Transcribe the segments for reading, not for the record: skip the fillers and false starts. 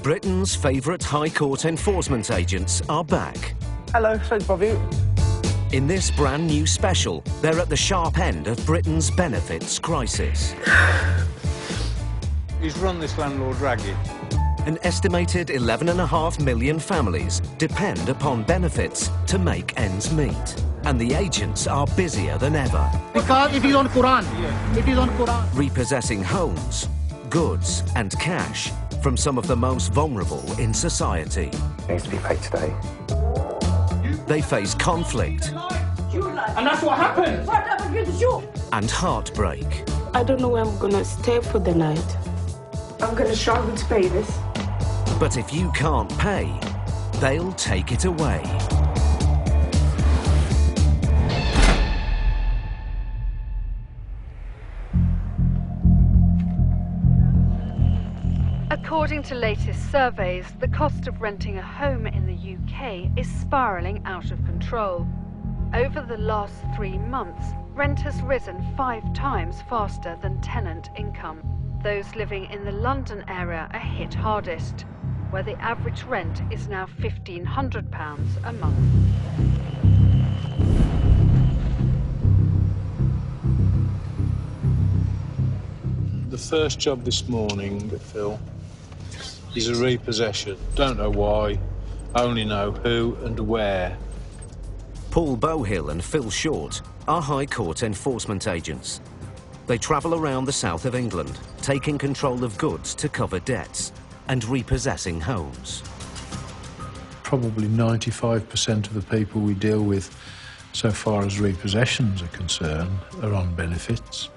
Britain's favourite High Court enforcement agents are back. Hello, sorry to bother you. In this brand new special, they're at the sharp end of Britain's benefits crisis. He's run this landlord ragged. An estimated 11.5 million families depend upon benefits to make ends meet. And the agents are busier than ever. Because it is on Quran. It is on Quran. Repossessing homes, goods and cash from some of the most vulnerable in society. It needs to be paid today. They face conflict. And that's what happened. What happened with you? And heartbreak. I don't know where I'm gonna stay for the night. I'm gonna struggle to pay this. But if you can't pay, they'll take it away. According to latest surveys, the cost of renting a home in the UK is spiralling out of control. Over the last 3 months, rent has risen 5 times faster than tenant income. Those living in the London area are hit hardest, where the average rent is now £1,500 a month. The first job this morning, Phil, is a repossession. Don't know why, only know who and where. Paul Bowhill and Phil Short are High Court enforcement agents. They travel around the south of England, taking control of goods to cover debts and repossessing homes. Probably 95% of the people we deal with, so far as repossessions are concerned, are on benefits.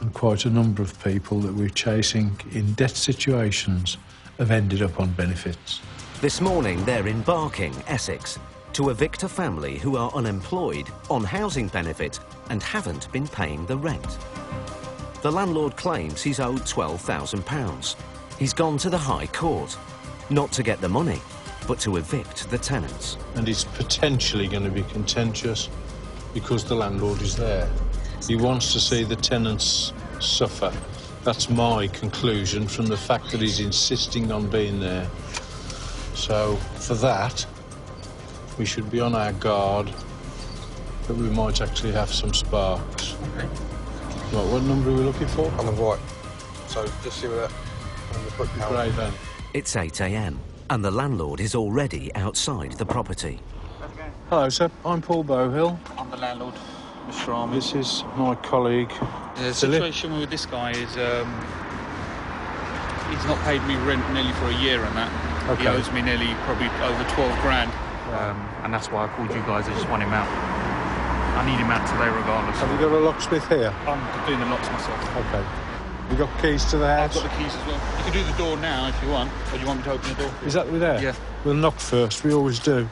And quite a number of people that we're chasing in debt situations have ended up on benefits. This morning they're in Barking, Essex, to evict a family who are unemployed, on housing benefit and haven't been paying the rent. The landlord claims he's owed £12,000. He's gone to the High Court, not to get the money, but to evict the tenants. And it's potentially going to be contentious because the landlord is there. He wants to see the tenants suffer. That's my conclusion from the fact that he's insisting on being there. So, for that, we should be on our guard that we might actually have some sparks. Okay. Right, what number are we looking for? On the right. So, just see where that... Great, then. It's 8 a.m. and the landlord is already outside the property. Hello, sir. I'm Paul Bowhill. I'm the landlord, Mr. Army. This is my colleague. The situation with this guy is he's not paid me rent nearly for a year and that. Okay. He owes me nearly probably over 12 grand. And that's why I called you guys. I just want him out. I need him out today regardless. Have you got a locksmith here? I'm doing the locks myself. Okay. You got keys to the house? I've got the keys as well. You can do the door now if you want. Or do you want me to open the door? Is that we there? Yeah. We'll knock first. We always do.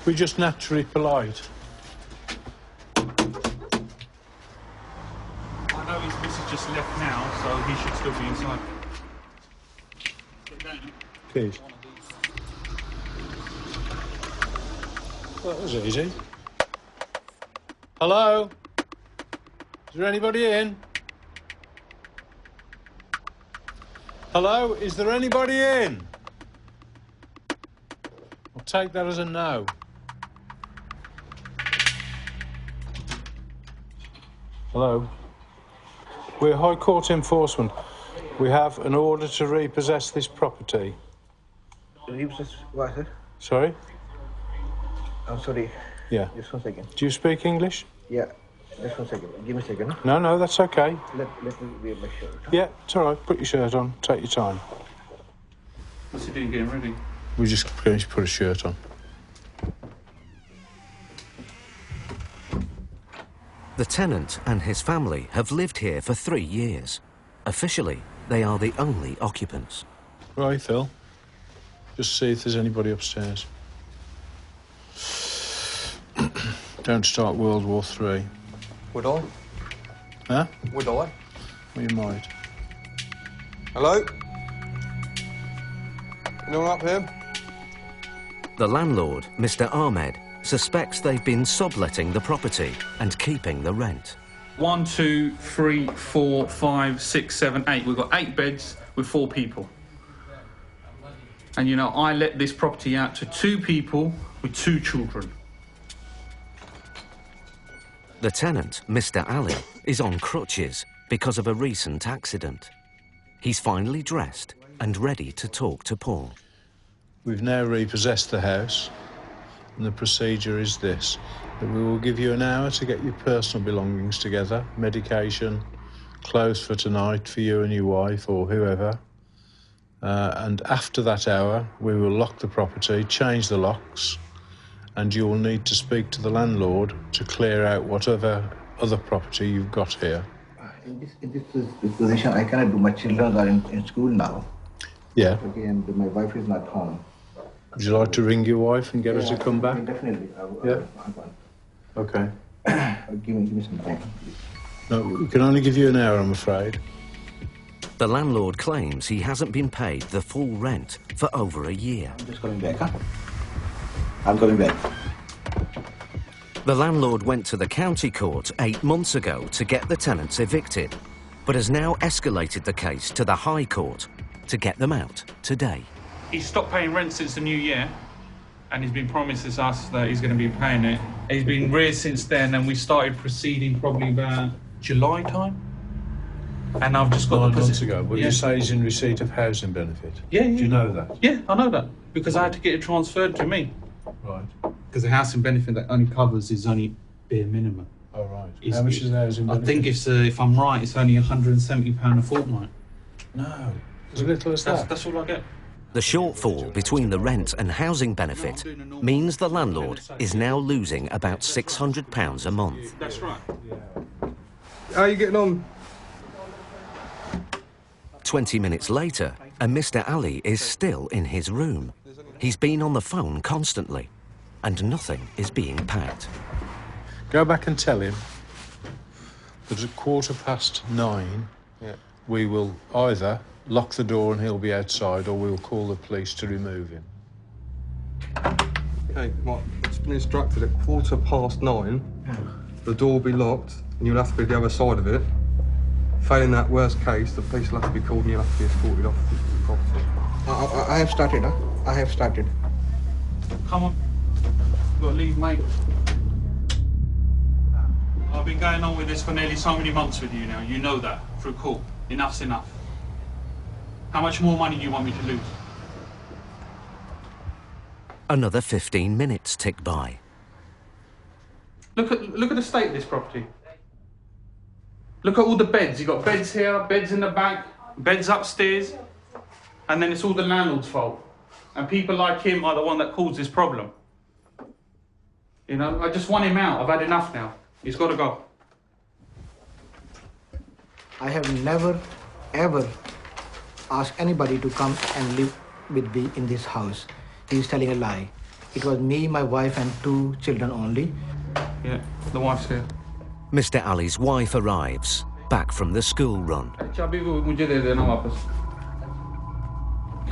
We're just naturally polite. I know his missus just left now, so he should still be inside. Keys. Well, that was easy. Hello? Is there anybody in? Hello? Is there anybody in? I'll take that as a no. Hello? We're High Court enforcement. We have an order to repossess this property. Repossess what, sir? Sorry? I'm sorry. Yeah. Just 1 second. Do you speak English? Yeah. Just 1 second. Give me a second. No, that's okay. Let me wear my shirt. Yeah, it's all right. Put your shirt on. Take your time. What's he doing getting ready? We're just going to put a shirt on. The tenant and his family have lived here for 3 years. Officially, they are the only occupants. Right, Phil. Just see if there's anybody upstairs. Don't start World War III. Would I? Huh? Would I? Well, you might. Hello? Anyone up here? The landlord, Mr. Ahmed, suspects they've been subletting the property and keeping the rent. 1, 2, 3, 4, 5, 6, 7, 8. We've got 8 beds with 4 people. And, you know, I let this property out to 2 people with 2 children. The tenant, Mr. Ali, is on crutches because of a recent accident. He's finally dressed and ready to talk to Paul. We've now repossessed the house, and the procedure is this, that we will give you an hour to get your personal belongings together, medication, clothes for tonight for you and your wife or whoever. And after that hour, we will lock the property, change the locks, and you will need to speak to the landlord to clear out whatever other property you've got here. In this position, I cannot do. My children are in school now. Yeah. Okay, and my wife is not home. Would you like to ring your wife and get her to come back? Definitely. Yeah. Okay. Give me some time, please. No, we can only give you an hour, I'm afraid. The landlord claims he hasn't been paid the full rent for over a year. I'm just coming back, huh? I'm coming back. The landlord went to the county court 8 months ago to get the tenants evicted, but has now escalated the case to the High Court to get them out today. He's stopped paying rent since the new year, and he's been promised us that he's going to be paying it. He's been raised since then, and we started proceeding probably about July time. And I've just got 9 months ago, but you say he's in receipt of housing benefit. Yeah. Do you know that? Yeah, I know that, because I had to get it transferred to me. Right. Because the housing benefit that only covers is only bare minimum. Oh, right. How much is the housing benefit? I think it's, if I'm right, it's only £170 a fortnight. No, as little as that. That's all I get. The shortfall between the rent and housing benefit means the landlord is now losing about £600 a month. That's right. How are you getting on? 20 minutes later, and Mr. Ali is still in his room. He's been on the phone constantly, and nothing is being packed. Go back and tell him that at 9:15, we will either lock the door and he'll be outside, or we'll call the police to remove him. Okay, right. It's been instructed at 9:15, the door will be locked, and you'll have to be the other side of it. Failing that worst case, the police will have to be called and you'll have to be escorted off the property. I have started, huh? I have started. Come on. You've got to leave, mate. I've been going on with this for nearly so many months with you now. You know that, through court. Enough's enough. How much more money do you want me to lose? Another 15 minutes tick by. Look at the state of this property. Look at all the beds. You've got beds here, beds in the back, beds upstairs, and then it's all the landlord's fault. And people like him are the one that caused this problem. You know, I just want him out. I've had enough now. He's got to go. I have never, ever asked anybody to come and live with me in this house. He's telling a lie. It was me, my wife, and 2 children only. Yeah, the wife's here. Mr. Ali's wife arrives, back from the school run. Can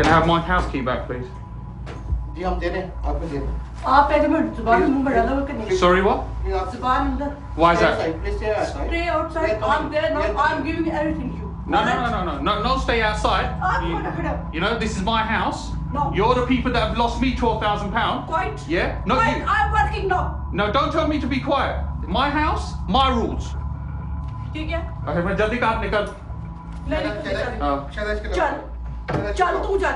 I have my house key back, please? Sorry, what? Why is that? Stay outside, I'm there, no, I'm giving everything to you. No, stay outside. You know, this is my house. No. You're the people that have lost me £12,000. Quiet. Yeah? Not Quiet. you. I'm working now. No, don't tell me to be quiet. My house, my rules. ठीक है? Okay, मैं जल्दी कहाँ निकल? चल तू चल.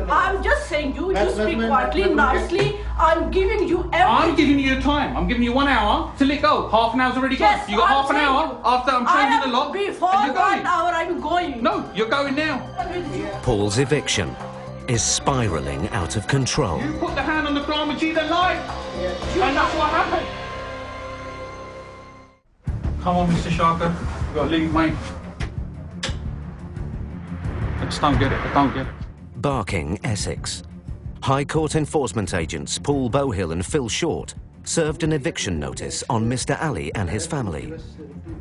I'm just saying you speak quietly, nicely. I'm giving you everything. I'm giving you time. I'm giving you 1 hour to let go. Half an hour's already gone. Yes, You got half an saying hour after I'm changing the lock. Before and you're 1 going. hour, I'm going. No, you're going now. Paul's eviction is spiralling out of control. You put the hand on the ground with G, then lie. And that's what happened. Come on, Mr. Shakir. You've got to leave, mate. I just don't get it. I don't get it. Barking, Essex. High Court enforcement agents Paul Bohill and Phil Short served an eviction notice on Mr. Ali and his family.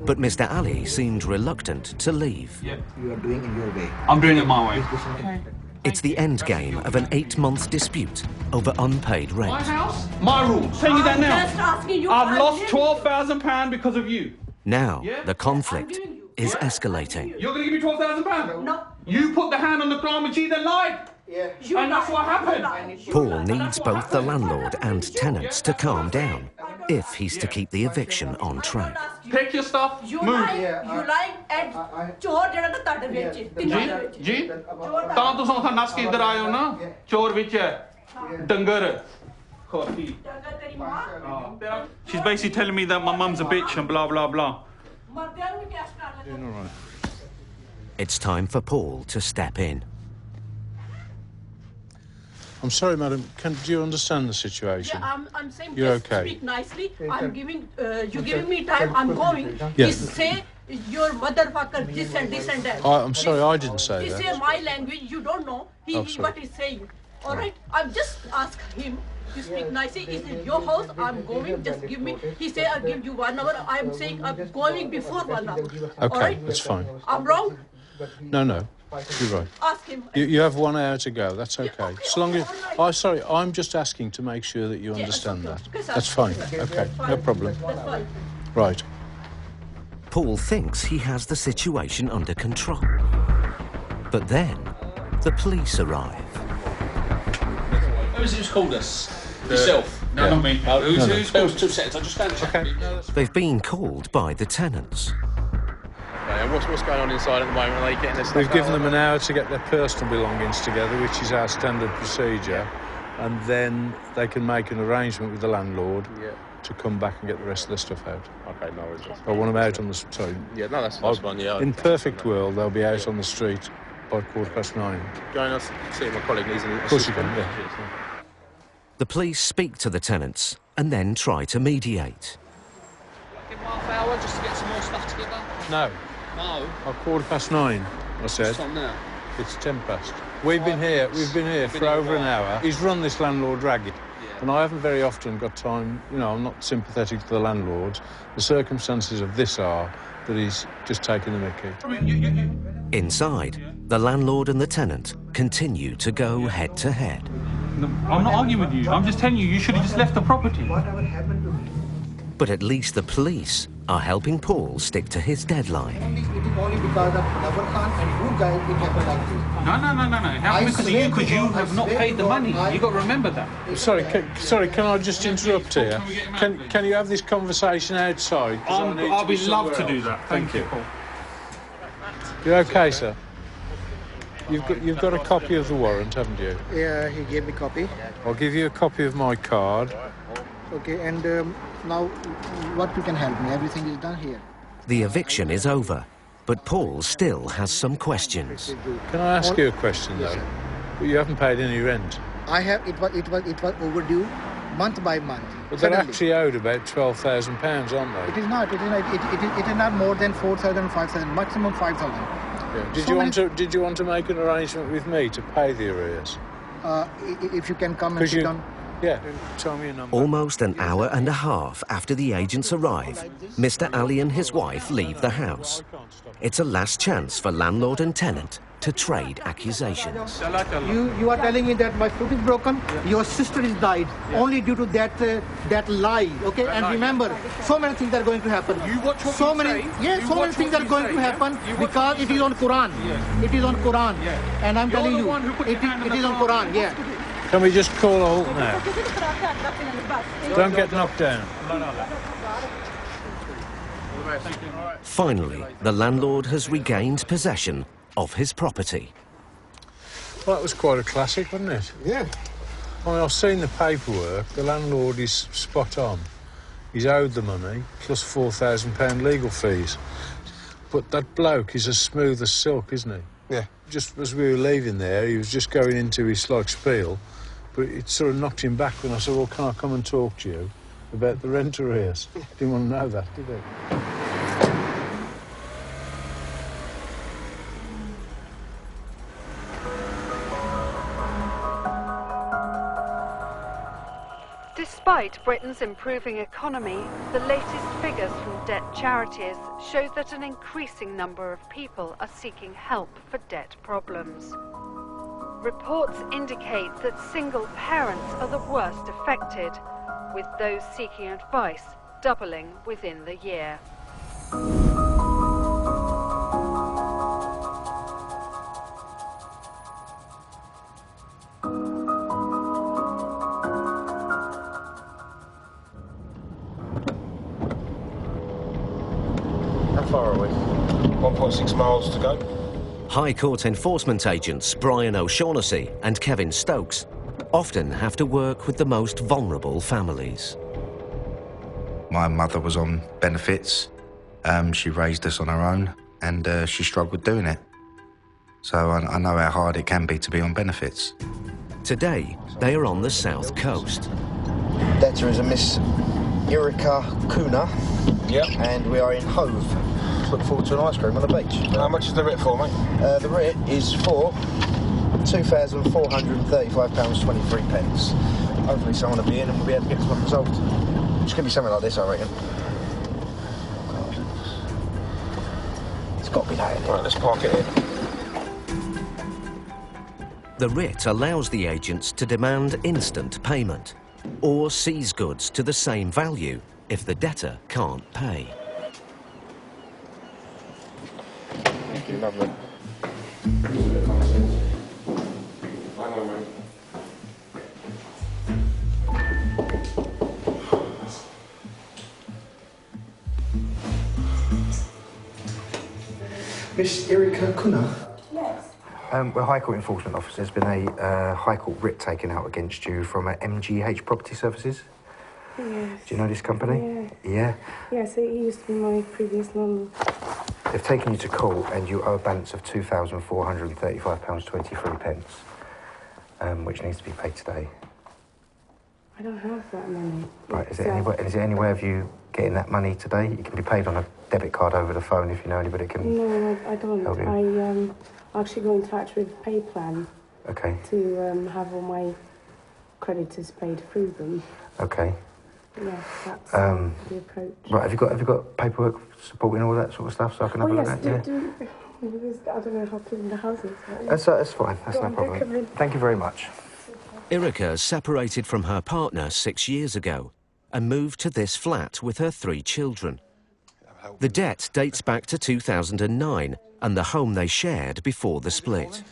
But Mr. Ali seemed reluctant to leave. Yeah. You are doing in your way. I'm doing it my way. Okay. It's the end game of an 8-month dispute over unpaid rent. My house, my rules. Tell you that I'm now. just asking you. I've lost £12,000 because of you. Now, Yeah? the conflict is escalating. You're going to give me £12,000? No. You put the hand on the ground with G, then lie. And that's what happened. Paul needs both the landlord and tenants to calm down if he's to keep the eviction on track. Pick your stuff, You move. like and chor jehड़ा ना ताड़े बेच जी तां तुस उत्थै नस के इधर आए हो ना चोर विच है डंगर She's basically telling me that my mum's a bitch and blah blah blah. It's time for Paul to step in. I'm sorry, madam. Do you understand the situation? Yeah, I'm saying You're just okay. speak nicely. I'm giving you giving me time. I'm going. Yeah. He say your motherfucker this and that. I'm sorry, I didn't say He that. say my language. You don't know. He what he's saying. All right. I'm just ask him to speak nicely. Is it your house? I'm going. Just give me. He say I'll give you 1 hour. I'm saying I'm going before 1 hour. Okay, all right? that's fine. I'm wrong. No, you're right. Ask him. You have 1 hour to go. That's okay. okay, As long as all sorry, I'm just asking to make sure that you understand that. That's fine. Okay, no problem. That's fine. Right. Paul thinks he has the situation under control. But then, the police arrive. Who's called us? Yourself? No, not me. Who's called us? 2 seconds, I'll just stand check. They've been called by the tenants. What's going on inside at the moment? Are they getting their stuff We've given out? them an hour to get their personal belongings together, which is our standard procedure, and then they can make an arrangement with the landlord to come back and get the rest of their stuff out. Okay, no worries. I want them out on the sorry. Yeah, no, that's fine. Yeah. In perfect world, they'll be out on the street by 9:15. Going to see my colleague. He's an Of course you can. Yeah. The police speak to the tenants and then try to mediate. Give him half hour just to get some more stuff together. No. No. 9:15. I said. What's on now? It's 10 past. We've been here for over an hour. He's run this landlord ragged. And I haven't very often got time, I'm not sympathetic to the landlords. The circumstances of this are that he's just taken the mickey. Inside, the landlord and the tenant continue to go head to head. No, I'm not arguing with you. I'm just telling you, you should have just left the property. Whatever happened to me? But at least the police are helping Paul stick to his deadline. It is only because of Navar Khan and you guys it happened like this. No. It happened because you have not paid the money. You got to remember that. Sorry, can I just interrupt here? Can you have this conversation outside? I'll be love to do that. Thank you. You're okay, sir? You've got a copy of the warrant, haven't you? Yeah, he gave me copy. I'll give you a copy of my card. Okay, and now what you can help me? Everything is done here. The eviction is over, but Paul still has some questions. Can I ask you a question, though? You haven't paid any rent. I have. It was overdue, month by month. But they're actually owed about £12,000, aren't they? It is not. It is not more than 4,000, 5,000, maximum 5,000. Yeah. Did you want to make an arrangement with me to pay the arrears? If you can come and sit down. Yeah, tell me a number. Almost an hour and a half after the agents arrive, Mr. Ali and his wife leave the house. It's a last chance for landlord and tenant to trade accusations. You are telling me that my foot is broken, your sister is died, only due to that lie, okay? And remember, so many things are going to happen. You watch what you say. Yes, so many things are going to happen because it is on Quran. It is on Quran. And I'm telling you, it is on Quran, yeah. Can we just call a halt now? Don't get knocked down. Finally, the landlord has regained possession of his property. Well, that was quite a classic, wasn't it? Yeah. I mean, I've seen the paperwork. The landlord is spot on. He's owed the money, plus £4,000 legal fees. But that bloke is as smooth as silk, isn't he? Yeah. Just as we were leaving there, he was just going into his spiel, but it sort of knocked him back when I said, well, can I come and talk to you about the rent arrears? Didn't want to know that, did he? Despite Britain's improving economy, the latest figures from debt charities show that an increasing number of people are seeking help for debt problems. Reports indicate that single parents are the worst affected, with those seeking advice doubling within the year. about 6 miles to go. High Court enforcement agents Brian O'Shaughnessy and Kevin Stokes often have to work with the most vulnerable families. My mother was on benefits. She raised us on her own, and she struggled doing it. So I know how hard it can be to be on benefits. Today, they are on the south coast. Debtor is a Miss Erika Kuna. Yep. And we are in Hove. Look forward to an ice cream on the beach. How much is the writ for, mate? The writ is for £2,435.23. Hopefully someone will be in and we'll be able to get this one resolved. It's going to be something like this, I reckon. It's got to be that. Right, let's park it in. The writ allows the agents to demand instant payment or seize goods to the same value if the debtor can't pay. Thank you, lovely. Miss Erika Kuna? Yes. We're High Court enforcement officers. There's been a High Court writ taken out against you from MGH Property Services. Yes. Do you know this company? Yeah. Yes, it used to be my previous landlord. They've taken you to court and you owe a balance of £2,435.23, which needs to be paid today. I don't have that money. Right, is there any way of you getting that money today? It can be paid on a debit card over the phone if you know anybody can. No, I don't. Help you. I actually go in touch with PayPlan. Okay. To have all my creditors paid through them. Okay. Yeah, that's the approach. Right, have you got paperwork supporting all that sort of stuff so I can have a look at it? I don't know how to in the houses. That's fine. That's no problem. Thank you very much. Erika separated from her partner 6 years ago and moved to this flat with her 3 children. The debt dates back to 2009 and the home they shared before the split.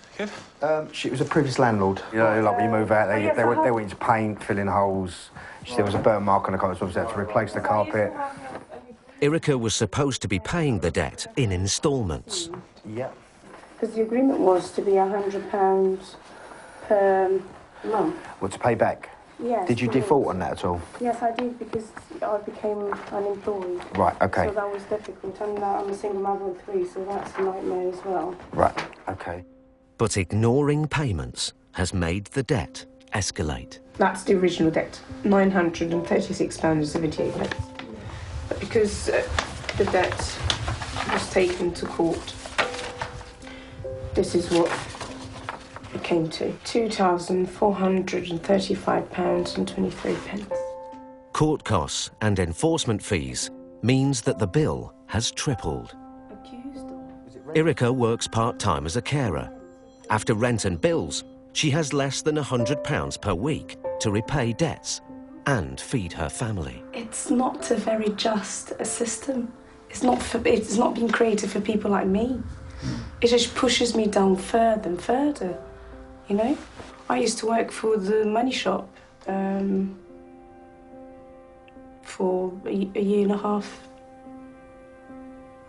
She was a previous landlord. You know, like when you move out, they went into paint, filling holes. There was a burn mark on the carpet, so obviously had to replace the carpet. Erika was supposed to be paying the debt in instalments. Yeah. Because the agreement was to be £100 per month. Well, to pay back? Yes. Did you default on that at all? Yes, I did, because I became unemployed. Right, okay. So that was difficult. And I'm a single mother of 3, so that's a nightmare as well. Right, okay. But ignoring payments has made the debt escalate. That's the original debt, £936.78. But because the debt was taken to court, this is what it came to, £2,435.23. Court costs and enforcement fees means that the bill has tripled. Erika works part-time as a carer. After rent and bills, she has less than £100 per week to repay debts and feed her family. It's not a very just system. It's not been created for people like me. It just pushes me down further and further, you know? I used to work for the money shop for a year and a half.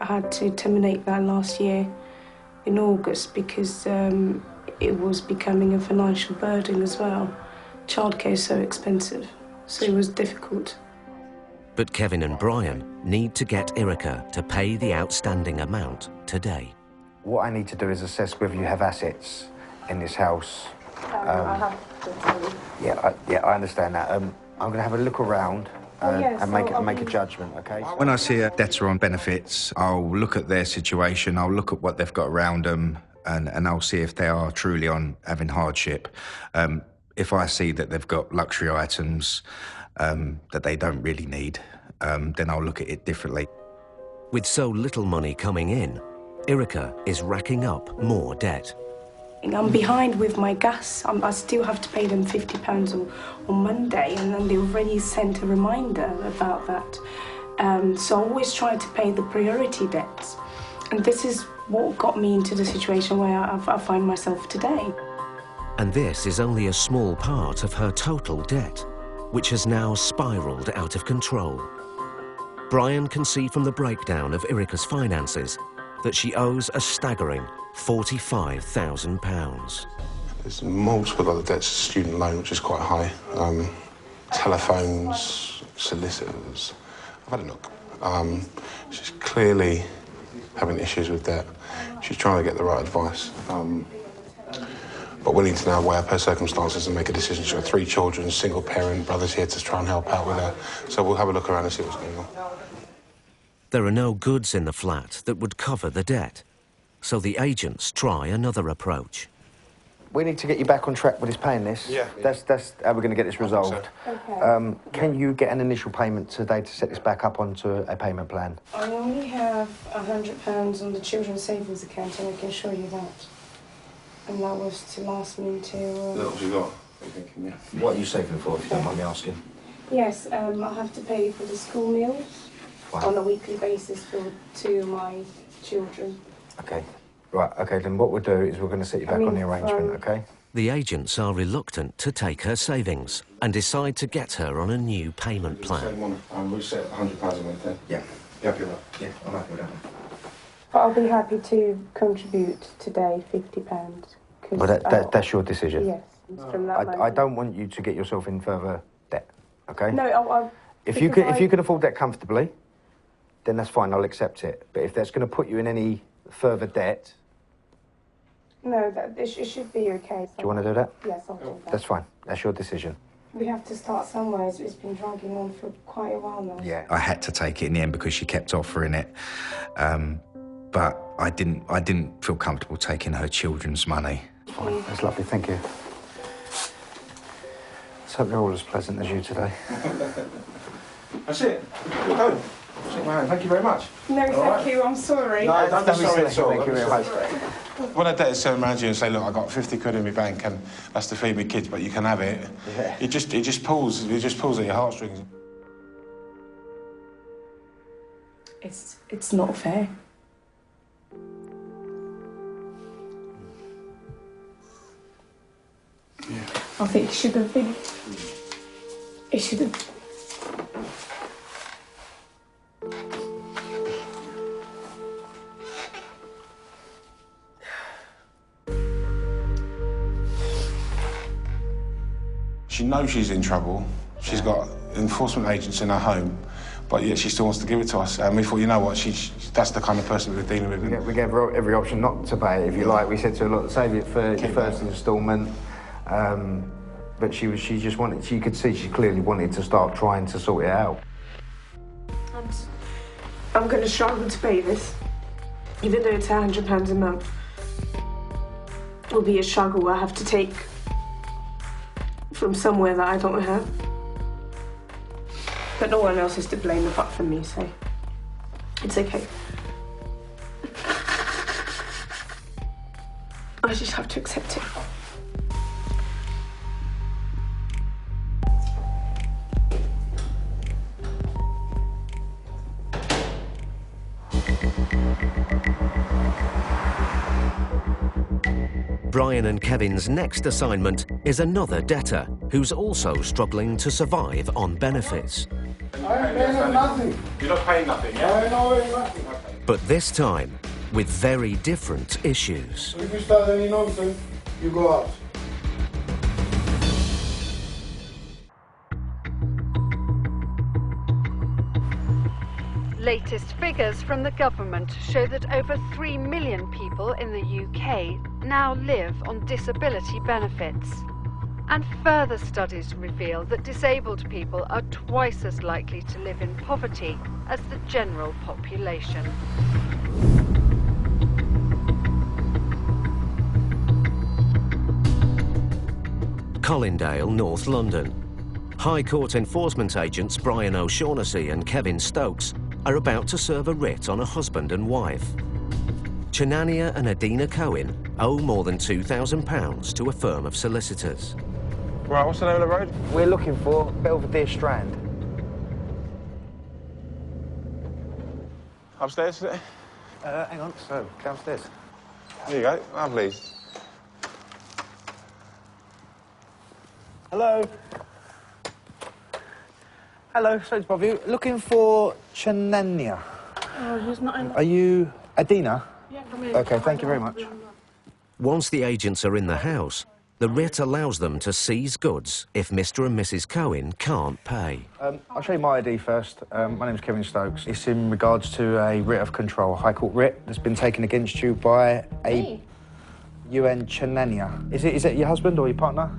I had to terminate that last year in August because it was becoming a financial burden as well. Childcare is so expensive, so it was difficult. But Kevin and Brian need to get Erika to pay the outstanding amount today. What I need to do is assess whether you have assets in this house. I have to tell you. Yeah, I understand that. I'm going to have a look around and make a judgment, okay? When I see a debtor on benefits, I'll look at their situation, I'll look at what they've got around them, and I'll see if they are truly on having hardship. If I see that they've got luxury items that they don't really need, then I'll look at it differently. With so little money coming in, Erika is racking up more debt. I'm behind with my gas. I still have to pay them £50 on Monday, and then they already sent a reminder about that. So I always try to pay the priority debts. And this is what got me into the situation where I find myself today. And this is only a small part of her total debt, which has now spiralled out of control. Brian can see from the breakdown of Erika's finances that she owes a staggering £45,000. There's multiple other debts, student loan, which is quite high, telephones, solicitors. I've had a look. She's clearly having issues with debt. She's trying to get the right advice. But we need to now weigh up her circumstances and make a decision. She's got 3 children, single parent, brother's here to try and help out with her. So we'll have a look around and see what's going on. There are no goods in the flat that would cover the debt, so the agents try another approach. We need to get you back on track with this paying this. Yeah. That's how we're going to get this resolved. Okay. Can you get an initial payment today to set this back up onto a payment plan? I only have £100 on the children's savings account, and I can show you that. And that was to last me until... That's what you got? What are you saving for, if you don't mind me asking? Yes, I'll have to pay for the school meals on a weekly basis for 2 of my children. Okay. Right, OK, then what we'll do is we're going to set you back on the arrangement, OK? The agents are reluctant to take her savings and decide to get her on a new payment plan. We'll set £100 a month then. Yeah. You happy with that? Yeah, I'm happy with that. But I'll be happy to contribute today £50. Well, that's your decision. Yes, from that moment. I don't want you to get yourself in further debt, OK? No, if you can afford that comfortably, then that's fine, I'll accept it. But if that's going to put you in any further debt... No, it should be okay. Do you want to do that? Yes, I'll do that. That's fine. That's your decision. We have to start somewhere. It's been dragging on for quite a while now. Yeah, I had to take it in the end because she kept offering it. But I didn't feel comfortable taking her children's money. It's fine. That's lovely, thank you. Let's hope they're all as pleasant as you today. That's it. We're done. Shake my hand. Thank you very much. No, thank you. I'm sorry. No, don't be sorry at all. Thank you very much. When a debtor turns around to you and say, look, I've got 50 quid in my bank and that's to feed my kids, but you can have it, yeah. it just pulls at your heartstrings. It's not fair. Yeah. I think it should have been. It should have. She knows she's in trouble. She's got enforcement agents in her home, but yet she still wants to give it to us. And we thought, you know what, that's the kind of person we're dealing with. We gave her every option not to pay it, if you like. We said to her, look, save it for your first instalment. But she could see she clearly wanted to start trying to sort it out. I'm going to struggle to pay this, even though it's £100 a month. It'll be a struggle I have to take from somewhere that I don't have. But no one else is to blame apart from me, so it's okay. I just have to accept it. Brian and Kevin's next assignment is another debtor who's also struggling to survive on benefits. I ain't paying nothing. You're not paying nothing, yeah? I ain't paying nothing. But this time, with very different issues. If you start any nonsense, you go out. Latest figures from the government show that over 3 million people in the UK now live on disability benefits. And further studies reveal that disabled people are twice as likely to live in poverty as the general population. Colindale, North London. High Court enforcement agents Brian O'Shaughnessy and Kevin Stokes are about to serve a writ on a husband and wife. Chenania and Adina Cohen owe more than £2,000 to a firm of solicitors. Right, what's the name of the road? We're looking for Belvedere Strand. Upstairs, is it? Hang on, so, downstairs. There you go, lovely. Hello. Hello, sorry to bother you. Looking for Chenania. Oh, he's not in. Are you Adina? Yeah, come in. OK, thank you very much. Once the agents are in the house, the writ allows them to seize goods if Mr and Mrs Cohen can't pay. I'll show you my ID first. My name's Kevin Stokes. It's in regards to a writ of control, a High Court writ that's been taken against you by a UN Chenania. Is it your husband or your partner?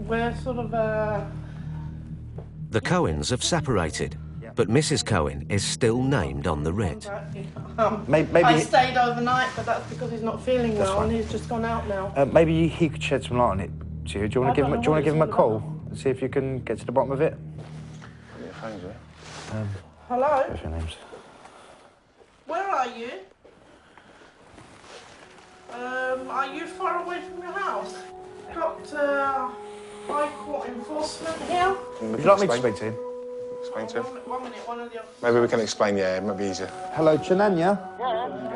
We're sort of, The Cohens have separated, but Mrs Cohen is still named on the writ. Maybe I stayed overnight, but that's because he's not feeling well fine. and he's just gone out now. maybe he could shed some light on it to you. Do you want to give him a call and see if you can get to the bottom of it? Yeah, thanks, Hello? What's your names? Where are you? Are you far away from your house? Got High Court enforcement here? Would you like me to speak to him? Explain to him. 1 minute, one of the... Maybe we can explain, yeah, it might be easier. Hello, Chenania.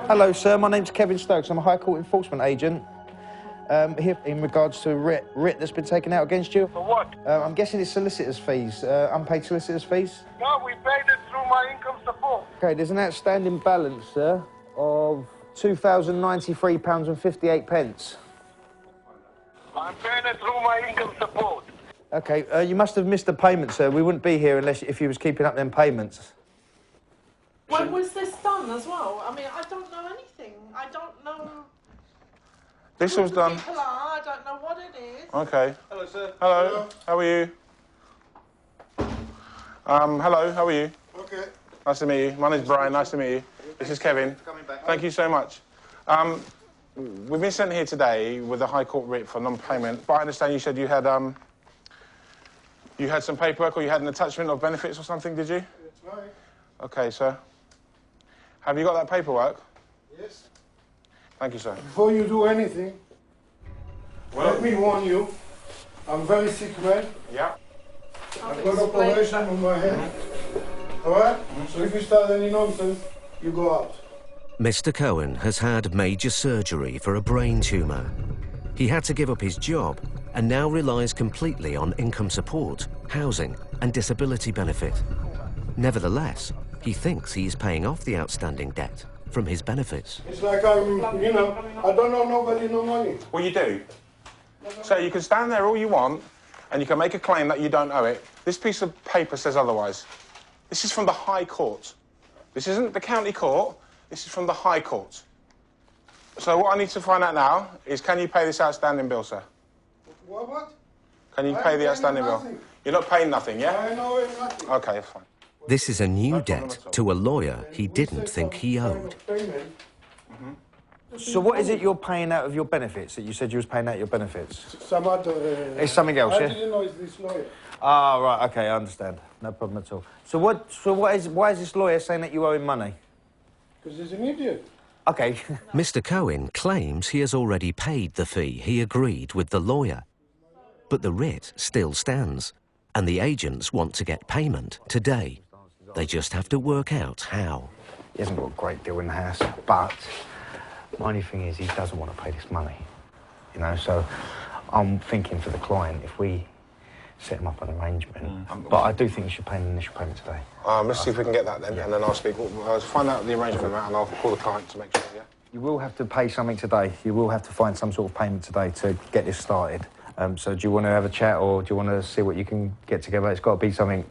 Hello, sir. My name's Kevin Stokes. I'm a High Court enforcement agent. Here in regards to a writ that's been taken out against you. For what? I'm guessing it's solicitors' fees, unpaid solicitors' fees. No, we paid it through my income support. OK, there's an outstanding balance, sir, of £2,093.58. I'm paying it through my income support. OK, you must have missed a payment, sir. We wouldn't be here if you was keeping up them payments. When was this done as well? I mean, I don't know anything. I don't know... This who was the done. people are. I don't know what it is. OK. Hello, sir. Hello. How are you? Hello, how are you? OK. Nice to meet you. My name's Brian, nice to meet you. This is Kevin. Thank you so much. We've been sent here today with a High Court writ for non-payment, but I understand you said you had some paperwork or you had an attachment of benefits or something, did you? That's right. OK, sir. Have you got that paperwork? Yes. Thank you, sir. Before you do anything, let me warn you, I'm very sick, man. Yeah. I've got operation on my head. All right? So if you start any nonsense, you go out. Mr Cohen has had major surgery for a brain tumour. He had to give up his job and now relies completely on income support, housing and disability benefit. Nevertheless, he thinks he is paying off the outstanding debt from his benefits. It's like I'm, you know, I don't owe nobody no money. Well, you do. So you can stand there all you want and you can make a claim that you don't owe it. This piece of paper says otherwise. This is from the High Court. This isn't the county court. This is from the High Court. So what I need to find out now is, can you pay this outstanding bill, sir? What? Can you pay the outstanding bill? You're not paying nothing, yeah? I know nothing. OK, fine. This is a new debt to a lawyer he didn't think he owed. So what is it you're paying out of your benefits that you said you was paying out your benefits? Some other... It's something else, yeah? I didn't know it's this lawyer. Ah, right, OK, I understand. No problem at all. So why is this lawyer saying that you owe him money? Because he's an idiot. OK. Mr Cohen claims he has already paid the fee he agreed with the lawyer. But the writ still stands, and the agents want to get payment today. They just have to work out how. He hasn't got a great deal in the house, but my only thing is he doesn't want to pay this money. You know, so I'm thinking for the client, if we set him up an arrangement. But I do think you should pay an initial payment today. Let's see if we can get that then, and then I'll speak. I'll find out the arrangement and I'll call the client to make sure, yeah? You will have to pay something today. You will have to find some sort of payment today to get this started. So do you want to have a chat or do you want to see what you can get together? It's got to be something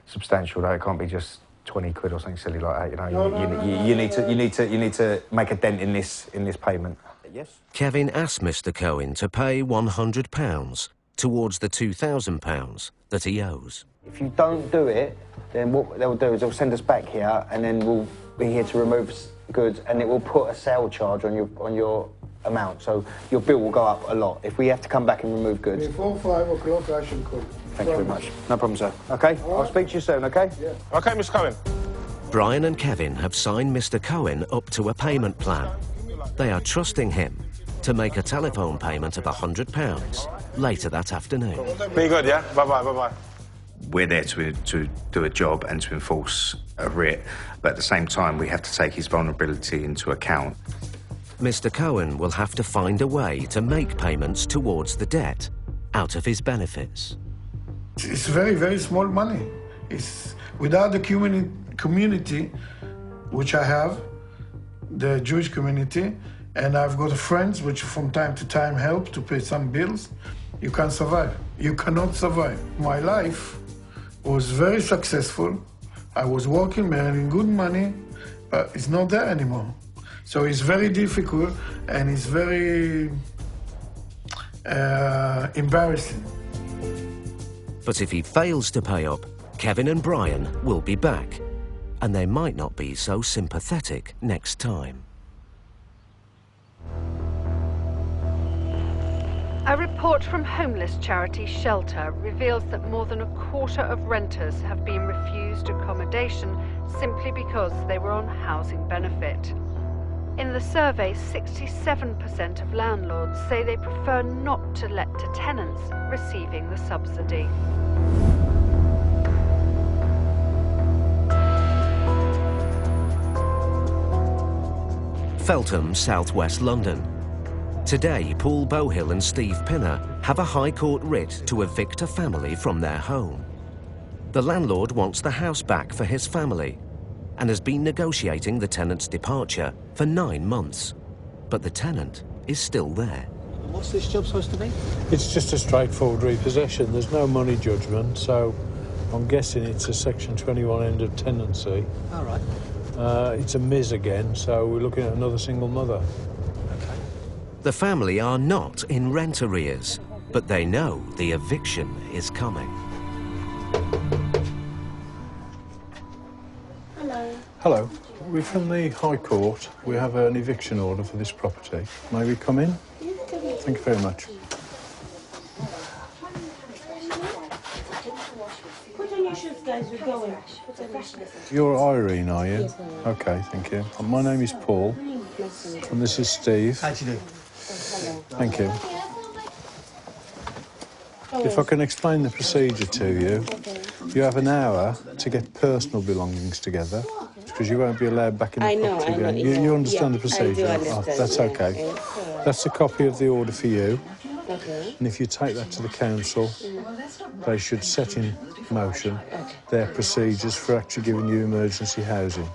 substantial, though. It can't be just 20 quid or something silly like that. You know, you need to make a dent in this payment. Yes. Kevin asked Mr Cohen to pay £100 towards the £2,000 that he owes. If you don't do it, then what they'll do is they'll send us back here, and then we'll be here to remove goods, and it will put a sale charge on your amount. So your bill will go up a lot if we have to come back and remove goods. Before 5 o'clock, I should call. Thank you very much. No problem, sir. OK? I'll speak to you soon, OK? Yeah. OK, Mr Cohen. Brian and Kevin have signed Mr Cohen up to a payment plan. They are trusting him to make a telephone payment of £100 later that afternoon. Be good, yeah? Bye-bye, bye-bye. We're there to do a job and to enforce a writ, but at the same time, we have to take his vulnerability into account. Mr Cohen will have to find a way to make payments towards the debt out of his benefits. It's very, very small money. It's without the community, which I have, the Jewish community, and I've got friends which from time to time help to pay some bills. You can't survive. You cannot survive. My life was very successful. I was working, earning good money, but it's not there anymore. So it's very difficult and it's very embarrassing. But if he fails to pay up, Kevin and Brian will be back, and they might not be so sympathetic next time. A report from homeless charity Shelter reveals that more than a quarter of renters have been refused accommodation simply because they were on housing benefit. In the survey, 67% of landlords say they prefer not to let to tenants receiving the subsidy. Feltham, southwest London. Today, Paul Bohill and Steve Pinner have a High Court writ to evict a family from their home. The landlord wants the house back for his family and has been negotiating the tenant's departure for 9 months. But the tenant is still there. What's this job supposed to be? It's just a straightforward repossession. There's no money judgment, so I'm guessing it's a Section 21 end of tenancy. All right. It's a Ms again, so we're looking at another single mother. The family are not in rent arrears, but they know the eviction is coming. Hello. Hello. We're from the High Court. We have an eviction order for this property. May we come in? Thank you very much. Put on your shoes, guys, we're going. Put on your shoes. You're Irene, are you? Yes, I am. Okay, thank you. My name is Paul, and this is Steve. How do you do? Thank you. If I can explain the procedure to you, you have an hour to get personal belongings together, because you won't be allowed back in the property again. You understand the procedure? I do understand. Oh, that's okay. That's a copy of the order for you. Okay. And if you take that to the council, they should set in motion their procedures for actually giving you emergency housing.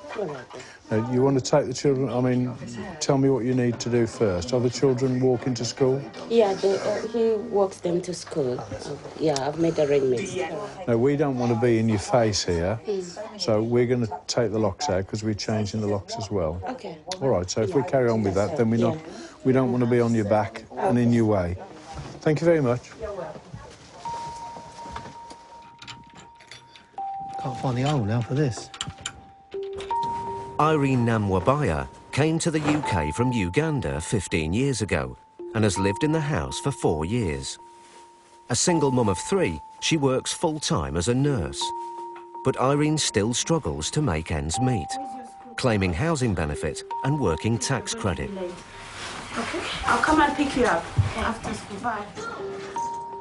Now, you want to take the children, I mean, tell me what you need to do first. Are the children walking to school? Yeah, he walks them to school. Yeah, I've made arrangements. No, we don't want to be in your face here, so we're going to take the locks out because we're changing the locks as well. Okay. All right, so if we carry on with that, then we don't want to be on your back and in your way. Thank you very much. Can't find the hole now for this. Irene Namwabaya came to the UK from Uganda 15 years ago and has lived in the house for 4 years. A single mum of 3, she works full-time as a nurse. But Irene still struggles to make ends meet, claiming housing benefit and working tax credit. Okay, I'll come and pick you up after school. Bye.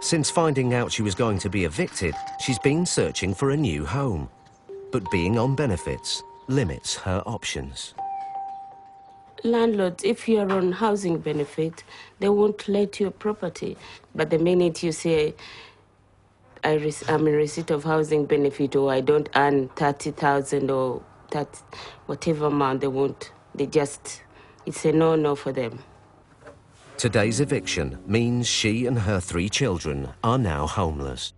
Since finding out she was going to be evicted, she's been searching for a new home. But being on benefits limits her options. Landlords, if you're on housing benefit, they won't let you a property. But the minute you say, I'm in receipt of housing benefit, or I don't earn 30,000 or 30, whatever amount, they won't. It's a no-no for them. Today's eviction means she and her 3 children are now homeless.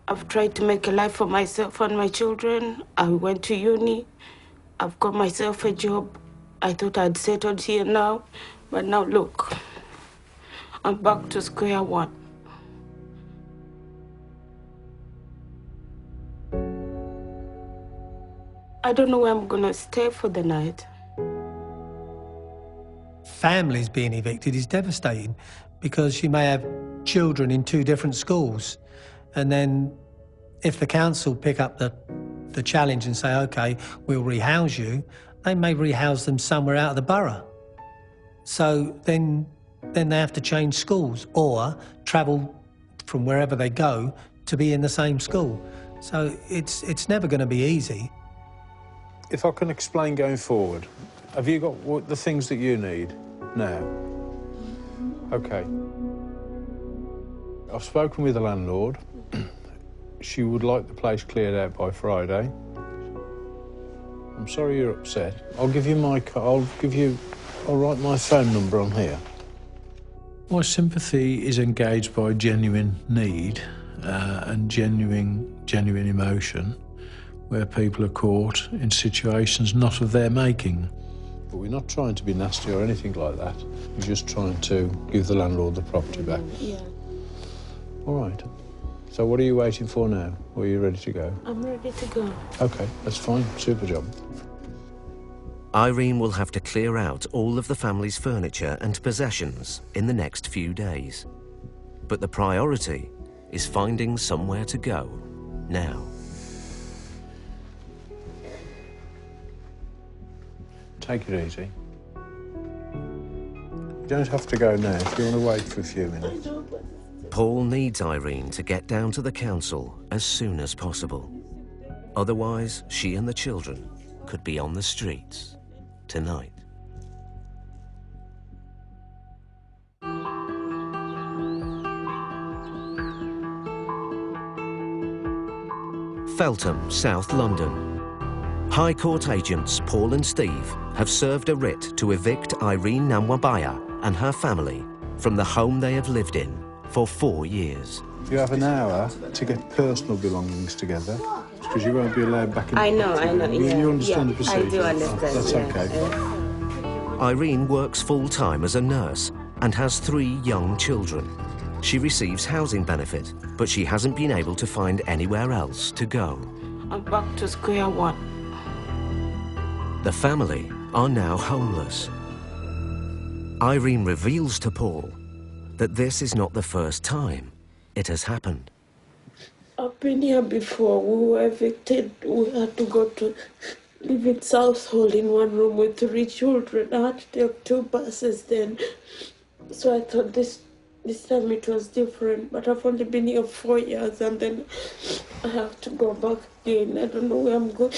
I've tried to make a life for myself and my children. I went to uni. I've got myself a job. I thought I'd settled here now, but now look, I'm back to square one. I don't know where I'm gonna stay for the night. Families being evicted is devastating because she may have children in 2 different schools. And then if the council pick up the challenge and say, OK, we'll rehouse you, they may rehouse them somewhere out of the borough. So then they have to change schools or travel from wherever they go to be in the same school. So it's never going to be easy. If I can explain going forward, have you got the things that you need now? OK. I've spoken with the landlord. She would like the place cleared out by Friday. I'm sorry you're upset. I'll give you my I'll write my phone number on here. My sympathy is engaged by genuine need and genuine emotion, where people are caught in situations not of their making. But we're not trying to be nasty or anything like that. We're just trying to give the landlord the property back. Yeah. All right. So what are you waiting for now? Or are you ready to go? I'm ready to go. OK, that's fine. Super job. Irene will have to clear out all of the family's furniture and possessions in the next few days. But the priority is finding somewhere to go now. Take it easy. You don't have to go now if you want to wait for a few minutes. Paul needs Irene to get down to the council as soon as possible. Otherwise, she and the children could be on the streets tonight. Feltham, South London. High Court agents Paul and Steve have served a writ to evict Irene Namwabaya and her family from the home they have lived in for 4 years. You have an hour to get personal belongings together, because you won't be allowed back in. I know. You understand the procedure? I do understand. That's okay. Irene works full-time as a nurse and has 3 young children. She receives housing benefit, but she hasn't been able to find anywhere else to go. I'm back to square one. The family are now homeless. Irene reveals to Paul that this is not the first time it has happened. I've been here before. We were evicted. We had to go to live in Southhold in one room with 3 children. I had to take 2 buses then. So I thought this time it was different, but I've only been here 4 years and then I have to go back again. I don't know where I'm going.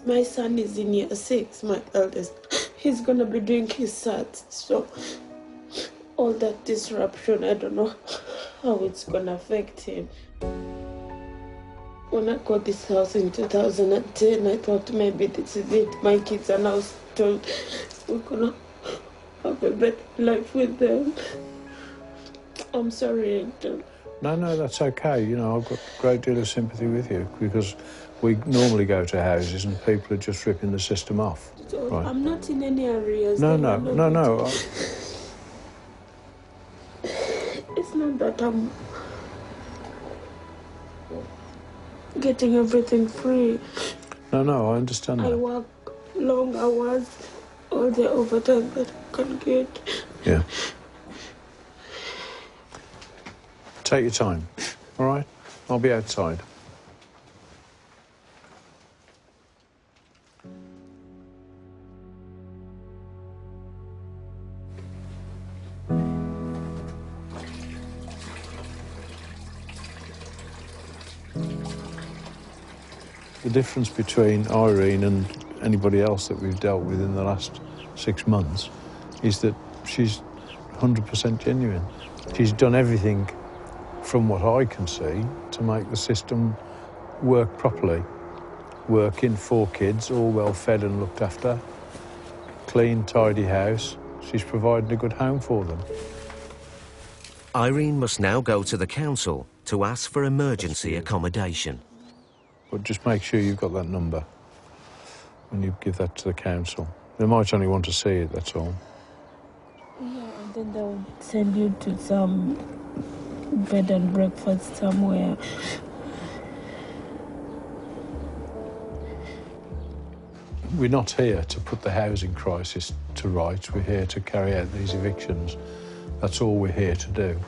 My son is in year 6, my eldest. He's gonna be doing his SATs, so all that disruption, I don't know how it's gonna affect him. When I got this house in 2010, I thought maybe this is it. My kids are now told we're gonna have a better life with them. I'm sorry, Angel. No, that's okay. You know, I've got a great deal of sympathy with you, because we normally go to houses and people are just ripping the system off. So right. I'm not in any areas. No. It's not that I'm getting everything free. No, I understand that. I work long hours, all the overtime that I can get. Yeah. Take your time, all right? I'll be outside. The difference between Irene and anybody else that we've dealt with in the last 6 months is that she's 100% genuine. She's done everything, from what I can see, to make the system work properly. Working, 4 kids, all well fed and looked after. Clean, tidy house. She's provided a good home for them. Irene must now go to the council to ask for emergency accommodation. But just make sure you've got that number when you give that to the council. They might only want to see it, that's all. Yeah, and then they'll send you to some bed and breakfast somewhere. We're not here to put the housing crisis to rights. We're here to carry out these evictions. That's all we're here to do.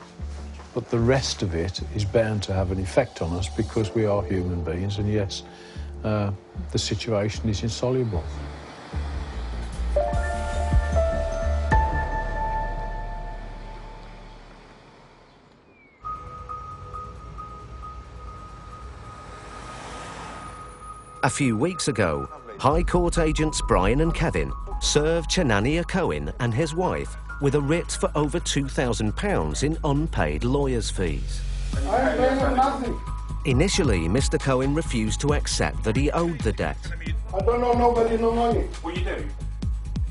But the rest of it is bound to have an effect on us because we are human beings, and yes, the situation is insoluble. A few weeks ago, High Court agents Brian and Kevin served Chenania Cohen and his wife with a writ for over £2,000 in unpaid lawyers' fees. I ain't paying nothing. Initially, Mr. Cohen refused to accept that he owed the debt, I don't know nobody, no money. What you do?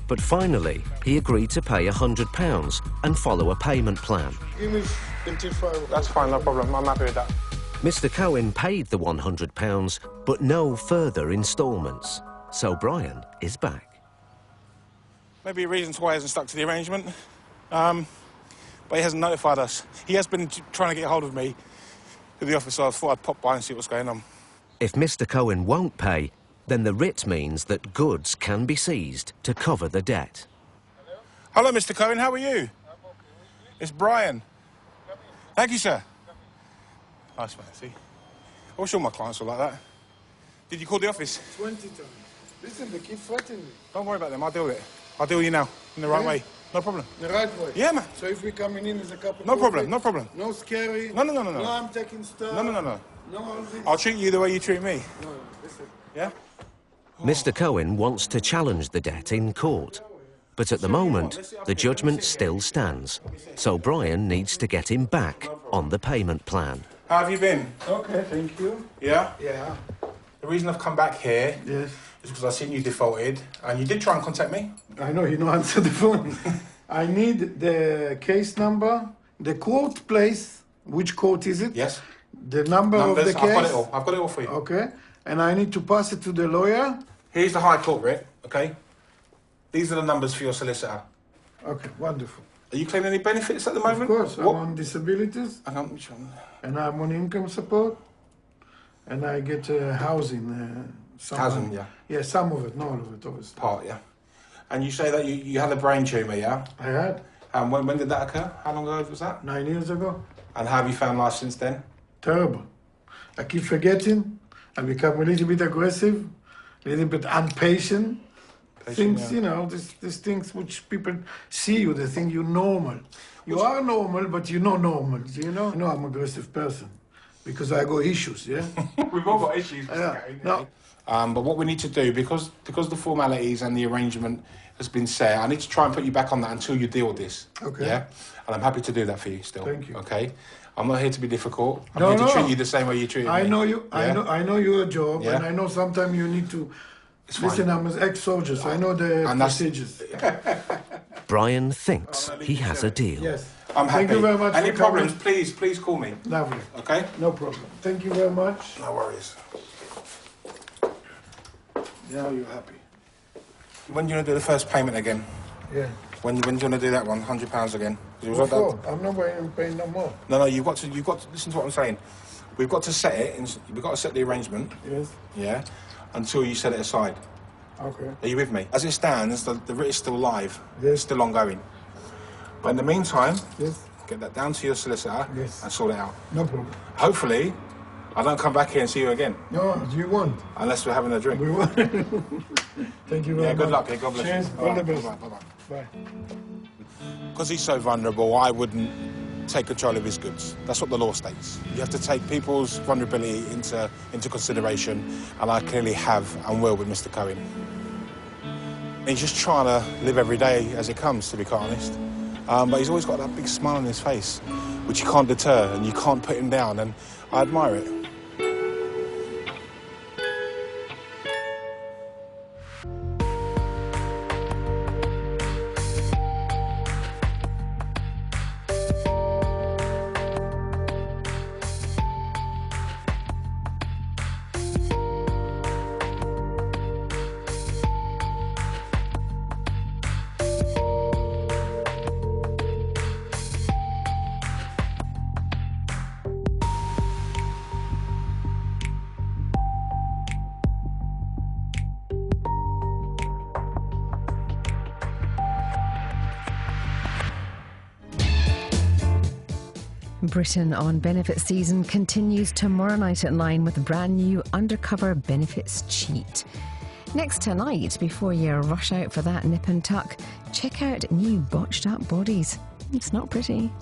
But finally, he agreed to pay £100 and follow a payment plan. Give me 25. That's fine, no problem. I'm happy with that. Mr. Cohen paid the £100, but no further instalments. So Brian is back. Maybe reasons why he hasn't stuck to the arrangement. But he hasn't notified us. He has been trying to get hold of me to the office, so I thought I'd pop by and see what's going on. If Mr. Cohen won't pay, then the writ means that goods can be seized to cover the debt. Hello, Mr. Cohen, how are you? It's Brian. Thank you, sir. Nice, man, see? I wish all my clients were like that. Did you call the office? 20 times. Listen, they keep threatening me. Don't worry about them, I'll deal with it. I'll deal with you now, in the right way. No problem. The right way? Yeah, man. So if we coming in as a couple... No problem, no problem. No scary? No. No, I'm taking stuff? No. No, all this? I'll treat you the way you treat me. No, listen. Yeah? Mr. Cohen wants to challenge the debt in court. But at the moment, the judgment still stands. So Brian needs to get him back on the payment plan. How have you been? Okay, thank you. Yeah? Yeah. The reason I've come back here Yes. is because I've seen you defaulted, and you did try and contact me. I know you don't answer the phone. I need the case number, the court place. Which court is it? Yes. The numbers, of the case. I've got it all. I've got it all for you. Okay. And I need to pass it to the lawyer. Here's the High Court writ, okay? These are the numbers for your solicitor. Okay, wonderful. Are you claiming any benefits at the moment? Of course, What? I'm on disabilities. Which one? And I'm on income support. And I get housing. Housing, yeah. Yeah, some of it, not all of it, obviously. Part, yeah. And you say that you had a brain tumour, yeah? I had. And when did that occur? How long ago was that? 9 years ago. And how have you found life since then? Terrible. I keep forgetting. I become a little bit aggressive, a little bit impatient. Things, yeah. you know, these things which people see you, they think you're normal. You are normal, but you're not normal, you know? You know I'm an aggressive person because I got issues, yeah? We've all got issues. Yeah. No. But what we need to do, because the formalities and the arrangement has been set, I need to try and put you back on that until you deal with this. Okay. Yeah? And I'm happy to do that for you still. Thank you. Okay? I'm not here to be difficult. I'm here to treat you the same way you treat me. I know you. Yeah? I know your job, Yeah? and I know sometimes you need to. It's Listen, fine. I'm an ex-soldier, so I know the procedures. Brian thinks he has a deal. Yes. I'm happy. Thank you very much. Any for problems, coming. please call me. Lovely. Okay? No problem. Thank you very much. No worries. Now you're happy. When do you want to do the first payment again? Yeah. When do you want to do that one? £100 again? 'Cause it was What like that- for? I'm not going to pay no more. No, you've got to listen to what I'm saying. We've got to set it. We've got to set the arrangement. Yes. Yeah. Until you set it aside. Okay. Are you with me? As it stands, the writ is still live. Yes. It's still ongoing. But in the meantime, Yes. get that down to your solicitor Yes. and sort it out. No problem. Hopefully, I don't come back here and see you again. No, you won't. Unless we're having a drink. We won't. Thank you very much. Yeah, good luck. Yeah, God bless Cheers. you. All the best. Bye-bye. Bye. Because he's so vulnerable, I wouldn't take control of his goods. That's what the law states. You have to take people's vulnerability into consideration, and I clearly have and will with Mr. Cohen. He's just trying to live every day as it comes, to be quite honest. But he's always got that big smile on his face, which you can't deter, and you can't put him down, and I admire it. Britain on benefit season continues tomorrow night at 9 with a brand new undercover benefits cheat. Next tonight, before you rush out for that nip and tuck, check out new botched up bodies. It's not pretty.